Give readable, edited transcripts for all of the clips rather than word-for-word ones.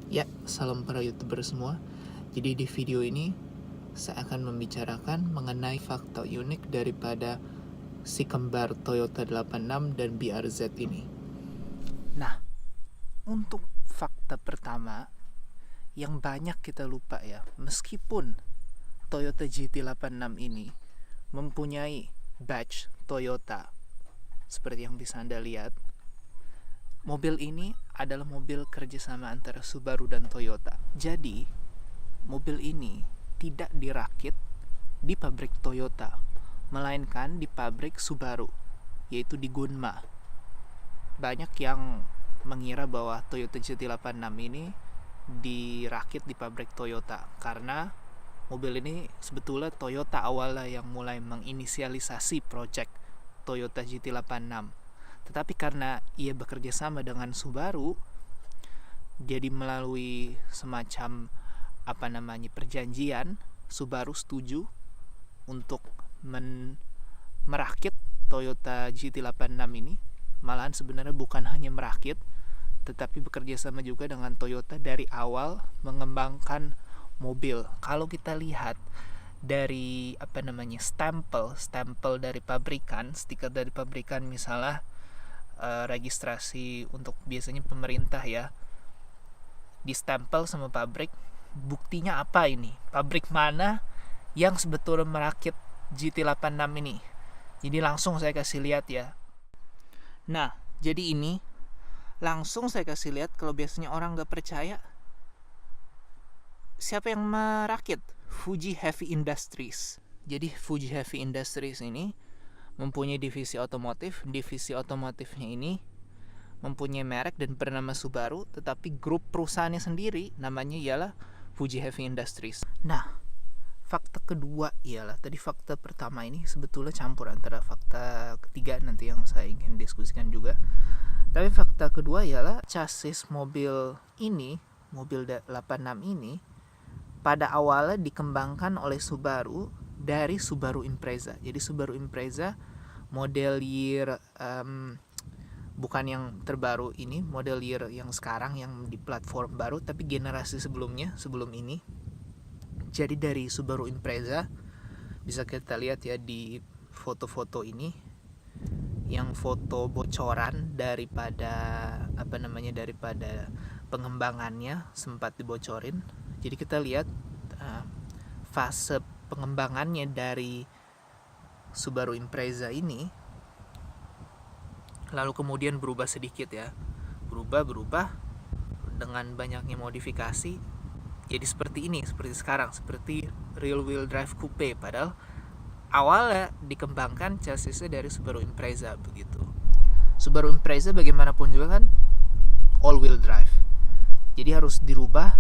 Ya, salam para YouTuber semua. Jadi di video ini saya akan membicarakan mengenai fakta unik daripada si kembar Toyota 86 dan BRZ ini. Nah, untuk fakta pertama yang banyak kita lupa ya, meskipun Toyota GT86 ini mempunyai badge Toyota seperti yang bisa Anda lihat, mobil ini adalah mobil kerjasama antara Subaru dan Toyota. Jadi, mobil ini tidak dirakit di pabrik Toyota, melainkan di pabrik Subaru, yaitu di Gunma. Banyak yang mengira bahwa Toyota GT86 ini dirakit di pabrik Toyota, karena mobil ini sebetulnya Toyota awalnya yang mulai menginisialisasi project Toyota GT86. Tetapi karena ia bekerja sama dengan Subaru, jadi melalui semacam perjanjian, Subaru setuju untuk merakit Toyota GT86 ini. Malahan sebenarnya bukan hanya merakit, tetapi bekerja sama juga dengan Toyota dari awal mengembangkan mobil. Kalau kita lihat dari stempel dari pabrikan, stiker dari pabrikan, misalnya registrasi untuk biasanya pemerintah ya, di stempel sama pabrik, buktinya apa ini? Pabrik mana yang sebetulnya merakit GT86 ini? Jadi langsung saya kasih lihat ya. Nah, jadi ini langsung saya kasih lihat. Kalau biasanya orang nggak percaya, siapa yang merakit? Fuji Heavy Industries. Jadi Fuji Heavy Industries ini mempunyai divisi otomotif. Divisi otomotifnya ini mempunyai merek dan bernama Subaru, tetapi grup perusahaannya sendiri namanya ialah Fuji Heavy Industries. Nah, fakta kedua ialah, tadi fakta pertama ini sebetulnya campur antara fakta ketiga nanti yang saya ingin diskusikan juga. Tapi fakta kedua ialah chassis mobil ini, mobil 86 ini, pada awalnya dikembangkan oleh Subaru dari Subaru Impreza. Jadi Subaru Impreza model year bukan yang terbaru ini, model year yang sekarang yang di platform baru, tapi generasi sebelumnya, sebelum ini. Jadi dari Subaru Impreza bisa kita lihat ya di foto-foto ini, yang foto bocoran daripada daripada pengembangannya sempat dibocorin. Jadi kita lihat fase pengembangannya dari Subaru Impreza ini, lalu kemudian berubah sedikit ya, berubah dengan banyaknya modifikasi jadi seperti ini, seperti sekarang, seperti rear wheel drive coupe. Padahal awalnya dikembangkan chassisnya dari Subaru Impreza begitu. Subaru Impreza bagaimanapun juga kan all wheel drive, jadi harus dirubah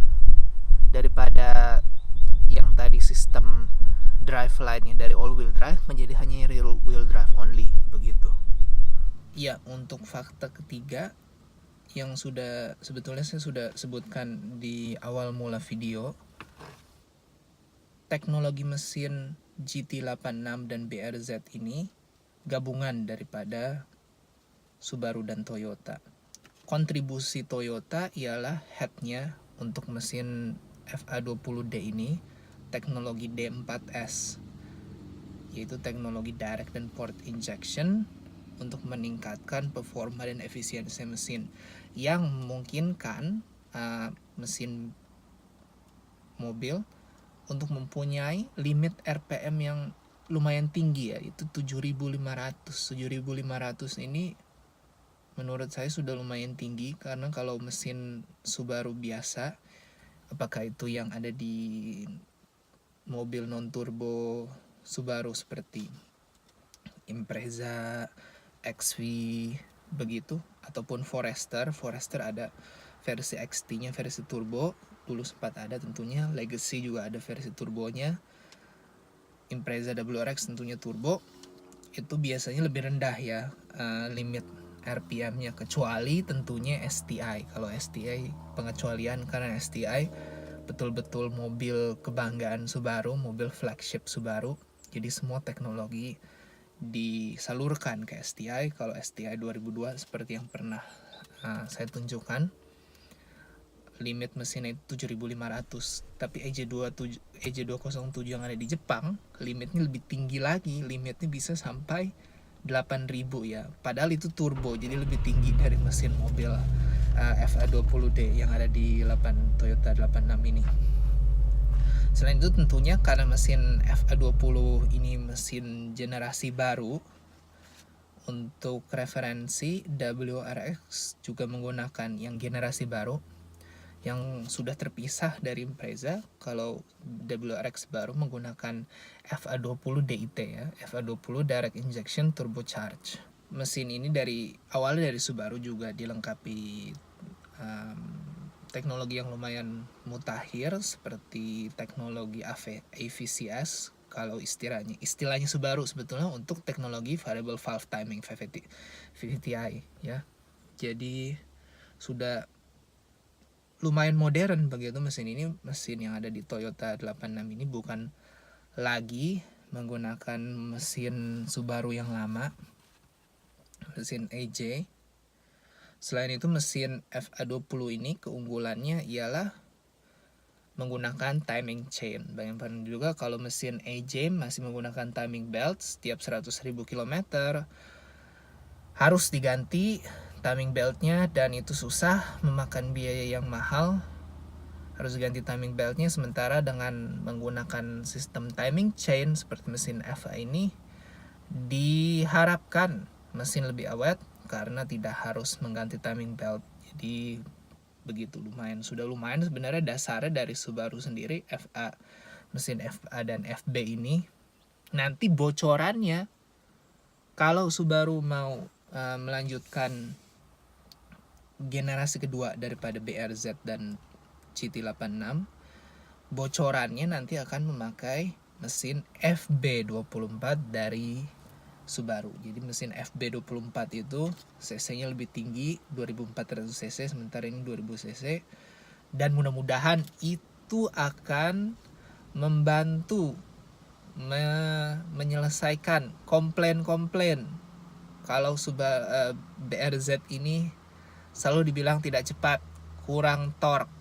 daripada yang tadi sistem drive line dari all wheel drive menjadi hanya rear wheel drive only begitu. Ya, untuk fakta ketiga yang sebetulnya saya sudah sebutkan di awal mula video, teknologi mesin GT86 dan BRZ ini gabungan daripada Subaru dan Toyota. Kontribusi Toyota ialah headnya untuk mesin FA20D ini, teknologi D4S, yaitu teknologi direct dan port injection untuk meningkatkan performa dan efisiensi mesin, yang memungkinkan mesin mobil untuk mempunyai limit RPM yang lumayan tinggi ya, itu 7.500. 7.500 ini menurut saya sudah lumayan tinggi, karena kalau mesin Subaru biasa, apakah itu yang ada di mobil non turbo Subaru seperti Impreza, XV begitu, ataupun Forester ada versi XT-nya, versi turbo, dulu sempat ada tentunya. Legacy juga ada versi turbonya. Impreza WRX tentunya turbo, itu biasanya lebih rendah ya limit RPM-nya, kecuali tentunya STI. Kalau STI pengecualian, karena STI betul-betul mobil kebanggaan Subaru, mobil flagship Subaru. Jadi semua teknologi disalurkan ke STI. Kalau STI 2002 seperti yang pernah saya tunjukkan. limit mesinnya itu 7.500, tapi EJ207 yang ada di Jepang limitnya lebih tinggi lagi, limitnya bisa sampai 8.000 ya, padahal itu turbo, jadi lebih tinggi dari mesin mobil FA20D yang ada di Toyota 86 ini. Selain itu tentunya karena mesin FA20 ini mesin generasi baru, untuk referensi WRX juga menggunakan yang generasi baru yang sudah terpisah dari Impreza. Kalau WRX baru menggunakan FA20 DIT ya, FA20 Direct Injection Turbocharged. Mesin ini awalnya dari Subaru juga dilengkapi teknologi yang lumayan mutakhir seperti teknologi AVCS, kalau istilahnya Subaru sebetulnya untuk teknologi variable valve timing VVTi ya. Jadi sudah lumayan modern begitu mesin ini. Mesin yang ada di Toyota 86 ini bukan lagi menggunakan mesin Subaru yang lama, mesin AJ. Selain itu mesin FA20 ini keunggulannya ialah menggunakan timing chain. Bayangkan juga kalau mesin AJ masih menggunakan timing belt, setiap 100.000 km harus diganti timing beltnya, dan itu susah, memakan biaya yang mahal, harus ganti timing beltnya. Sementara dengan menggunakan sistem timing chain seperti mesin FA ini, diharapkan mesin lebih awet karena tidak harus mengganti timing belt. Jadi begitu, sudah lumayan sebenarnya dasarnya dari Subaru sendiri. Mesin FA dan FB ini nanti bocorannya kalau Subaru mau melanjutkan generasi kedua daripada BRZ dan GT86, bocorannya nanti akan memakai mesin FB24 dari Subaru. Jadi mesin FB24 itu cc-nya lebih tinggi, 2400 cc, sementara ini 2000 cc, dan mudah-mudahan itu akan membantu menyelesaikan komplain-komplain kalau BRZ ini selalu dibilang tidak cepat, kurang torque,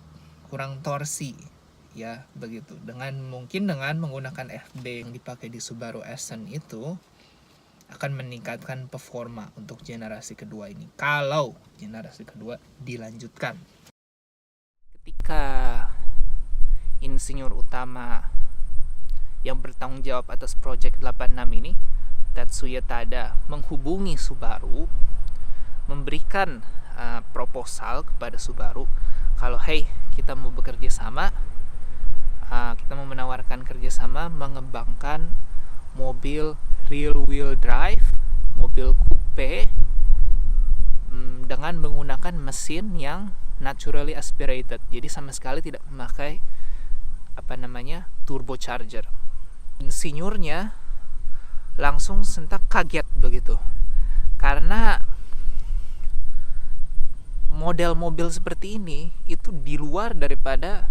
kurang torsi ya begitu. Mungkin dengan menggunakan FB yang dipakai di Subaru Ascent itu akan meningkatkan performa untuk generasi kedua ini, kalau generasi kedua dilanjutkan. Ketika insinyur utama yang bertanggung jawab atas proyek 86 ini, Tatsuya Tada, menghubungi Subaru, memberikan proposal kepada Subaru kalau hey, kita mau bekerja sama, kita mau menawarkan kerjasama mengembangkan mobil rear wheel drive, mobil coupe dengan menggunakan mesin yang naturally aspirated, jadi sama sekali tidak memakai turbocharger. Insinyurnya langsung sentak kaget begitu, karena model mobil seperti ini itu di luar daripada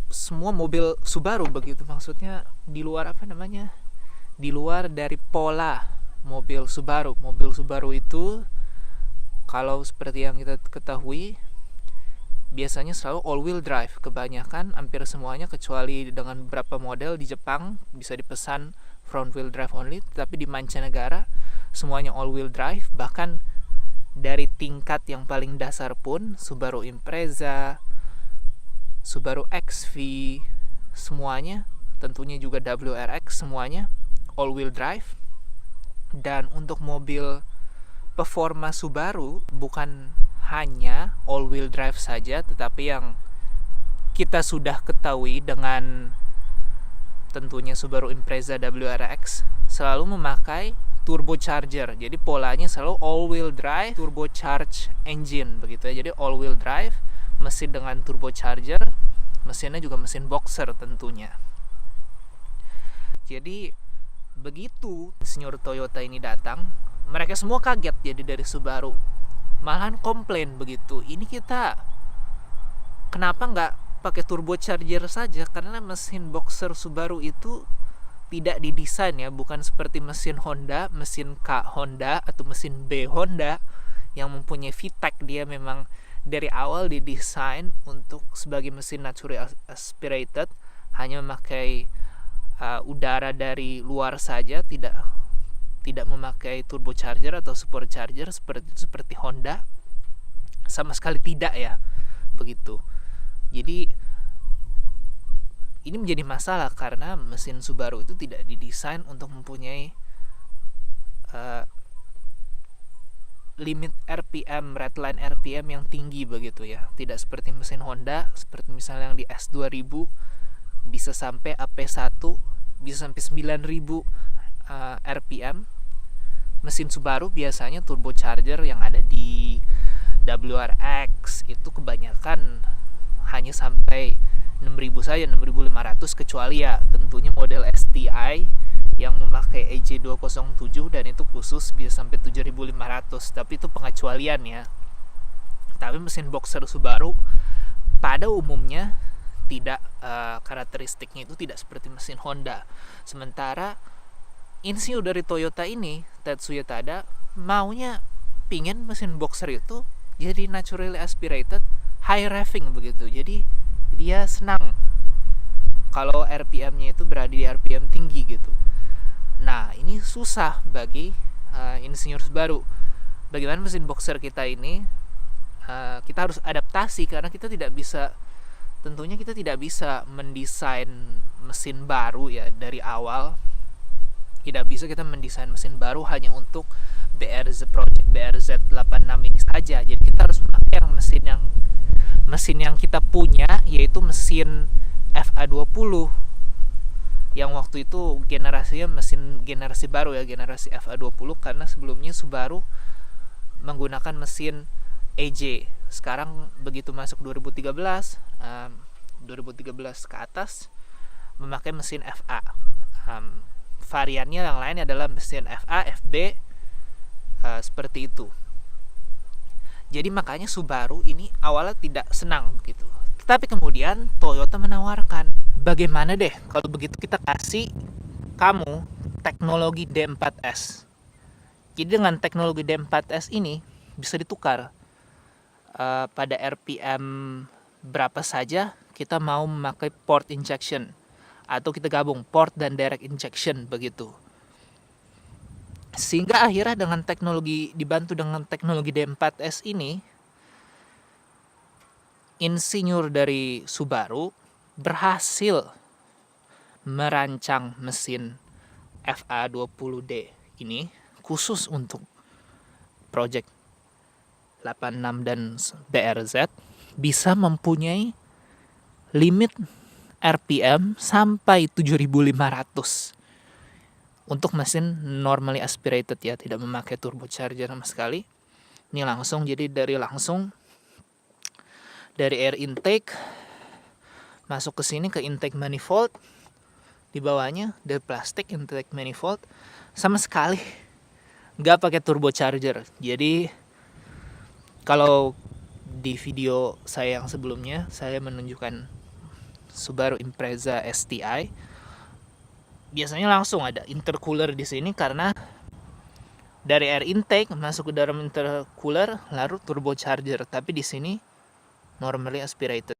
semua mobil Subaru begitu. Maksudnya di luar di luar dari pola mobil Subaru. Mobil Subaru itu kalau seperti yang kita ketahui biasanya selalu all wheel drive, kebanyakan, hampir semuanya, kecuali dengan beberapa model di Jepang bisa dipesan front wheel drive only, tapi di mancanegara semuanya all wheel drive. Bahkan dari tingkat yang paling dasar pun Subaru Impreza, Subaru XV, semuanya, tentunya juga WRX, semuanya all wheel drive. Dan untuk mobil performa Subaru bukan hanya all wheel drive saja, tetapi yang kita sudah ketahui dengan tentunya Subaru Impreza WRX selalu memakai turbocharger. Jadi polanya selalu all wheel drive turbocharged engine begitu ya. Jadi all wheel drive, mesin dengan turbocharger, mesinnya juga mesin boxer tentunya. Jadi begitu insinyur Toyota ini datang, mereka semua kaget jadi dari Subaru, malahan komplain begitu, ini kita kenapa nggak pakai turbocharger saja, karena mesin boxer Subaru itu tidak didesain ya, bukan seperti mesin Honda, mesin K Honda atau mesin B Honda yang mempunyai VTEC. Dia memang dari awal didesain untuk sebagai mesin naturally aspirated, hanya memakai udara dari luar saja, tidak memakai turbocharger atau supercharger seperti Honda, sama sekali tidak ya, begitu. Jadi ini menjadi masalah karena mesin Subaru itu tidak didesain untuk mempunyai limit RPM, redline RPM yang tinggi begitu ya. Tidak seperti mesin Honda, seperti misalnya yang di S2000 bisa sampai AP1, bisa sampai 9000 RPM. Mesin Subaru biasanya turbocharger yang ada di WRX itu kebanyakan hanya sampai 6000 saja, 6500, kecuali ya tentunya model STI yang memakai EJ207 dan itu khusus bisa sampai 7500, tapi itu pengecualian ya. Tapi mesin boxer Subaru pada umumnya tidak, karakteristiknya itu tidak seperti mesin Honda. Sementara insinyur dari Toyota ini, Tetsuya Tada, maunya pingin mesin boxer itu jadi naturally aspirated, high revving begitu. Jadi dia senang kalau RPM-nya itu berada di RPM tinggi gitu. Nah, ini susah bagi insinyur Subaru. Bagaimana mesin boxer kita ini, kita harus adaptasi karena tentunya kita tidak bisa mendesain mesin baru ya dari awal. Tidak bisa kita mendesain mesin baru hanya untuk Project BRZ 86 ini saja. Jadi kita harus memakai mesin yang kita punya, yaitu mesin FA20 yang waktu itu generasinya mesin generasi baru ya, generasi FA20, karena sebelumnya Subaru menggunakan mesin EJ. Sekarang begitu masuk 2013 ke atas memakai mesin FA. Variannya yang lain adalah mesin FA, FB, seperti itu. Jadi makanya Subaru ini awalnya tidak senang gitu. Tapi kemudian Toyota menawarkan, bagaimana deh kalau begitu kita kasih kamu teknologi D4S. Jadi dengan teknologi D4S ini bisa ditukar pada RPM berapa saja kita mau memakai port injection, atau kita gabung port dan direct injection begitu. Sehingga akhirnya dibantu dengan teknologi D4S ini, insinyur dari Subaru berhasil merancang mesin FA20D ini khusus untuk Project 86 dan BRZ, bisa mempunyai limit RPM sampai 7500 untuk mesin normally aspirated ya, tidak memakai turbocharger sama sekali. Ini langsung, jadi dari air intake masuk ke sini ke intake manifold, di bawahnya dari plastik intake manifold, sama sekali nggak pakai turbocharger. Jadi kalau di video saya yang sebelumnya saya menunjukkan Subaru Impreza STI, biasanya langsung ada intercooler di sini karena dari air intake masuk ke dalam intercooler lalu turbocharger, tapi di sini normally aspirated.